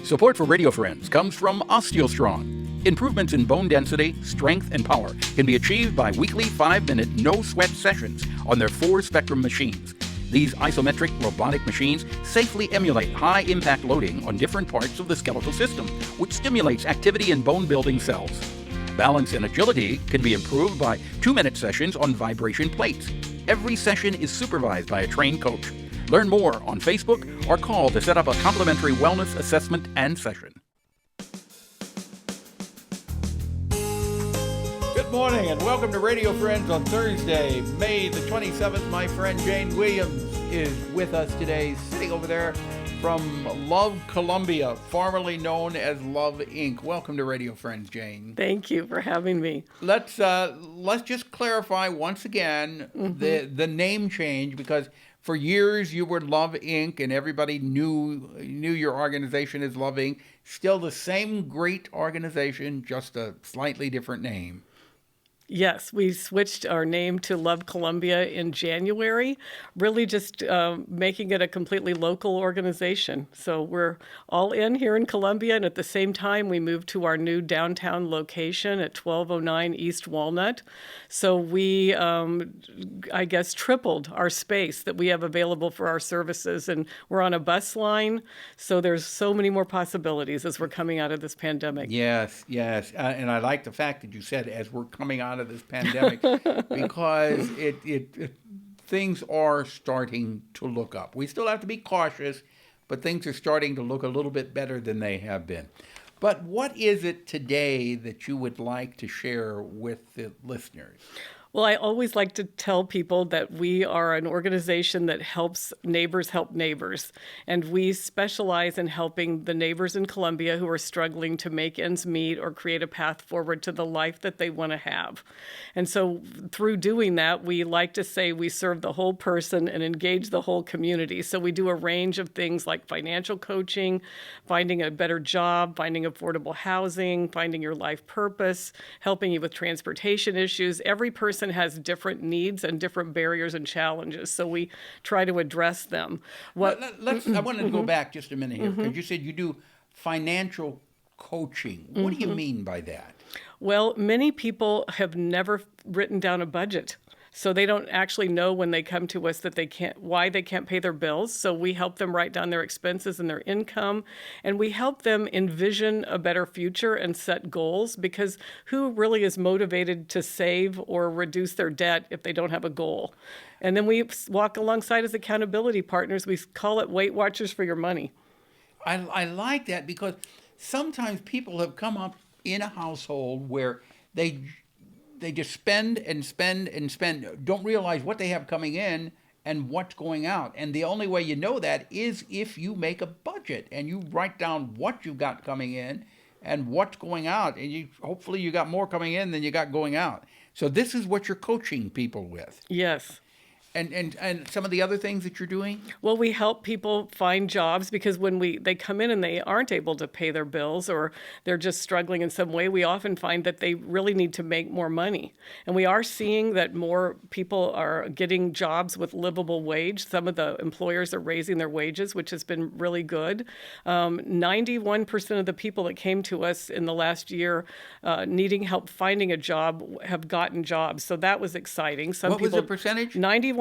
Support for Radio Friends comes from OsteoStrong. Improvements in bone density, strength, and power can be achieved by weekly 5-minute no-sweat sessions on their 4-spectrum machines. These isometric robotic machines safely emulate high-impact loading on different parts of the skeletal system, which stimulates activity in bone-building cells. Balance and agility can be improved by 2-minute sessions on vibration plates. Every session is supervised by a trained coach. Learn more on Facebook or call to set up a complimentary wellness assessment and session. Good morning and welcome to Radio Friends on Thursday, May the 27th. My friend Jane Williams is with us today, sitting over there from Love Columbia, formerly known as Love Inc. Welcome to Radio Friends, Jane. Thank you for having me. Let's just clarify once again the name change, because for years you were Love Inc. and everybody knew your organization as Love Inc. Still the same great organization, just a slightly different name. Yes, we switched our name to Love Columbia in January, really just making it a completely local organization. So we're all in here in Columbia, and at the same time, we moved to our new downtown location at 1209 East Walnut. So we, I guess, tripled our space that we have available for our services, and we're on a bus line, so there's so many more possibilities as we're coming out of this pandemic. Yes, and I like the fact that you said as we're coming out of this pandemic, because things are starting to look up. We still have to be cautious, but things are starting to look a little bit better than they have been. But what is it today that you would like to share with the listeners? Well, I always like to tell people that we are an organization that helps neighbors help neighbors. And we specialize in helping the neighbors in Columbia who are struggling to make ends meet or create a path forward to the life that they want to have. And so through doing that, we like to say we serve the whole person and engage the whole community. So we do a range of things like financial coaching, finding a better job, finding affordable housing, finding your life purpose, helping you with transportation issues. Every person has different needs and different barriers and challenges, so we try to address them. I wanted to go back just a minute here, because you said you do financial coaching. What do you mean by that? Well, many people have never written down a budget. So they don't actually know when they come to us that why they can't pay their bills. So we help them write down their expenses and their income, and we help them envision a better future and set goals, because who really is motivated to save or reduce their debt if they don't have a goal? And then we walk alongside as accountability partners. We call it Weight Watchers for your money. I like that, because sometimes people have come up in a household where they just spend and spend and spend, don't realize what they have coming in and what's going out. And the only way you know that is if you make a budget and you write down what you've got coming in and what's going out. And hopefully you got more coming in than you got going out. So this is what you're coaching people with. Yes. And some of the other things that you're doing? Well, we help people find jobs, because when they come in and they aren't able to pay their bills, or they're just struggling in some way, we often find that they really need to make more money. And we are seeing that more people are getting jobs with livable wage. Some of the employers are raising their wages, which has been really good. 91% of the people that came to us in the last year needing help finding a job have gotten jobs. So that was exciting. What was the percentage? 91%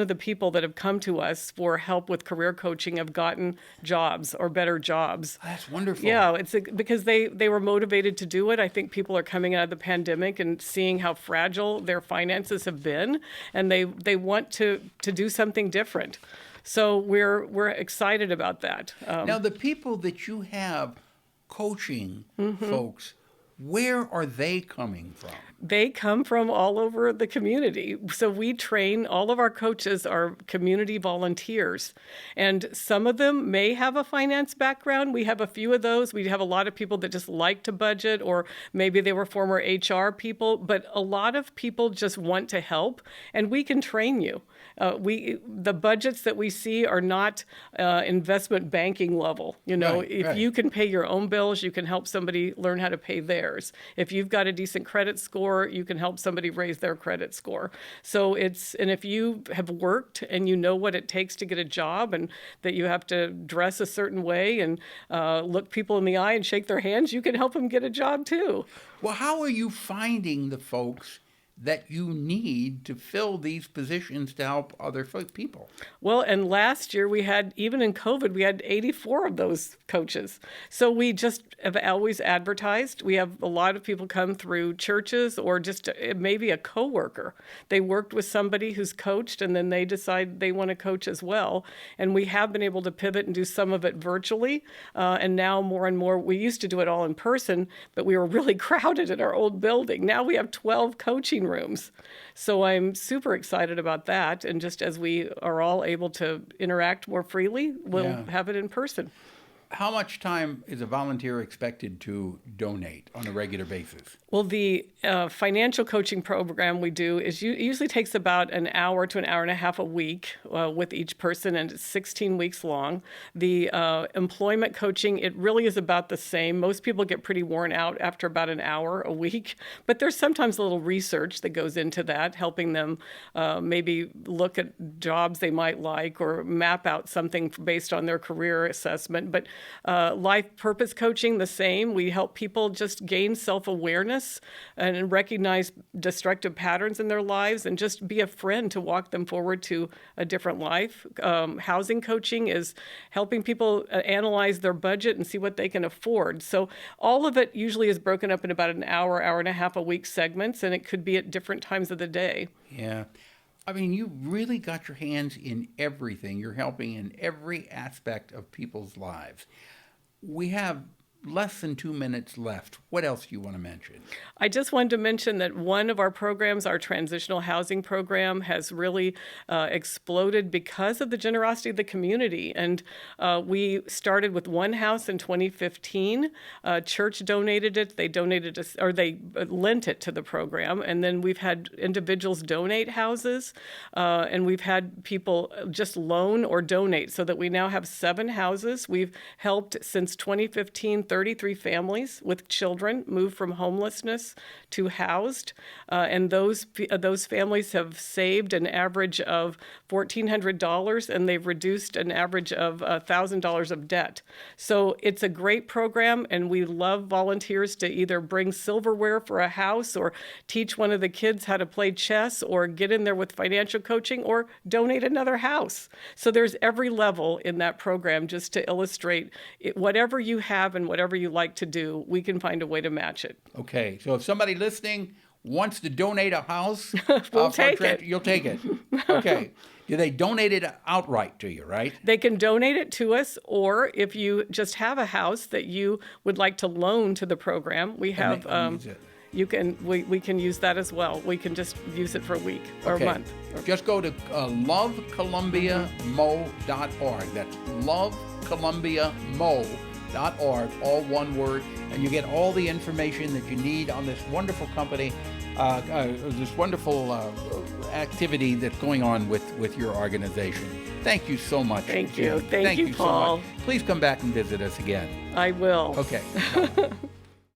of the people that have come to us for help with career coaching have gotten jobs or better jobs. That's wonderful. Yeah, it's because they were motivated to do it. I think people are coming out of the pandemic and seeing how fragile their finances have been, and they want to do something different. So we're excited about that. Now, the people that you have coaching folks, where are they coming from? They come from all over the community. So we train, all of our coaches are community volunteers. And some of them may have a finance background. We have a few of those. We have a lot of people that just like to budget, or maybe they were former HR people. But a lot of people just want to help, and we can train you. The budgets that we see are not investment banking level. If you can pay your own bills, you can help somebody learn how to pay theirs. theirs. If you've got a decent credit score, you can help somebody raise their credit score. So and if you have worked and you know what it takes to get a job, and that you have to dress a certain way and look people in the eye and shake their hands, you can help them get a job too. Well, how are you finding the folks that you need to fill these positions to help other people? Well, and last year even in COVID, we had 84 of those coaches. So we just have always advertised. We have a lot of people come through churches or just maybe a coworker. They worked with somebody who's coached, and then they decide they want to coach as well. And we have been able to pivot and do some of it virtually. And now more and more, we used to do it all in person, but we were really crowded in our old building. Now we have 12 coaching rooms. So I'm super excited about that. And just as we are all able to interact more freely, we'll have it in person. How much time is a volunteer expected to donate on a regular basis? Well, the financial coaching program we do it usually takes about an hour to an hour and a half a week with each person, and it's 16 weeks long. The employment coaching, it really is about the same. Most people get pretty worn out after about an hour a week, but there's sometimes a little research that goes into that, helping them maybe look at jobs they might like or map out something based on their career assessment. But life purpose coaching, the same. We help people just gain self-awareness and recognize destructive patterns in their lives and just be a friend to walk them forward to a different life. Housing coaching is helping people analyze their budget and see what they can afford. So all of it usually is broken up in about an hour, hour and a half a week segments, and it could be at different times of the day. Yeah. I mean, you really got your hands in everything. You're helping in every aspect of people's lives. We have less than 2 minutes left. What else do you want to mention? I just wanted to mention that one of our programs, our transitional housing program, has really exploded because of the generosity of the community. And we started with one house in 2015. Church donated it. They donated it, or they lent it to the program. And then we've had individuals donate houses, and we've had people just loan or donate, so that we now have 7 houses. We've helped since 2015 33 families with children move from homelessness to housed, and those families have saved an average of $1,400, and they've reduced an average of $1,000 of debt. So it's a great program, and we love volunteers to either bring silverware for a house, or teach one of the kids how to play chess, or get in there with financial coaching, or donate another house. So there's every level in that program, just to illustrate whatever you have and whatever you like to do, we can find a way to match it. Okay, so if somebody listening wants to donate a house, we'll take it. You'll take it. Okay. Do they donate it outright to you, right? They can donate it to us, or if you just have a house that you would like to loan to the program, we have. We can use that as well. We can just use it for a week or a month. Just go to lovecolumbiamo.org. That's lovecolumbiamo.org, all one word, and you get all the information that you need on this wonderful company, this wonderful activity that's going on with your organization. Thank you so much. Thank you. Thank you, Paul. So much. Please come back and visit us again. I will. Okay.